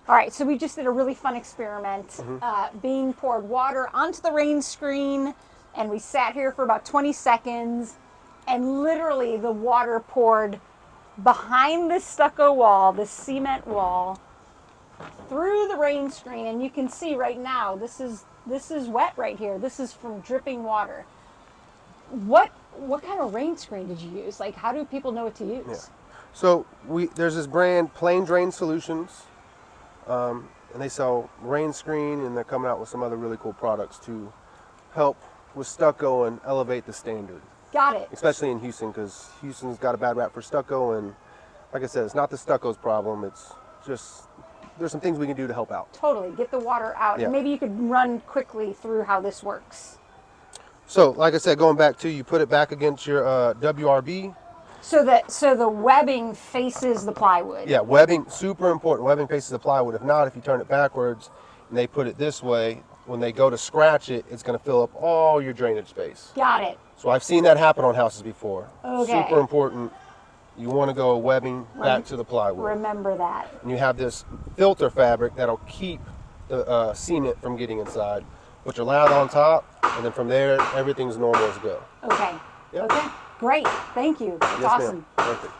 All right, so we just did a really fun experiment. Bean poured water onto the rain screen, and we sat here for about 20 seconds, and literally the water poured behind the stucco wall, the cement wall, through the rain screen, and you can see right now this is wet right here. This is from dripping water. What kind of rain screen did you use? Like, how do people know what to use? Yeah. So there's this brand, Plain Drain Solutions, and they sell rain screen, and they're coming out with some other really cool products to help with stucco and elevate the standard. Got it. Especially in Houston, because Houston's got a bad rap for stucco, and like I said, it's not the stucco's problem. It's just there's some things we can do to help out. Totally. Get the water out. Yeah. And maybe you could run quickly through how this works. So, like I said, going back to you put it back against your WRB. So the webbing faces the plywood. Yeah, webbing, super important. Webbing faces the plywood. If not, if you turn it backwards and they put it this way, when they go to scratch it, it's going to fill up all your drainage space. Got it. So I've seen that happen on houses before. Okay. Super important. You want to go webbing back to the plywood. Remember that. And you have this filter fabric that'll keep the cement from getting inside. Put your lath on top, and then from there, everything's normal as go. Okay. Yep. Okay. Great. Thank you. That's Yes, awesome. ma'am. Perfect.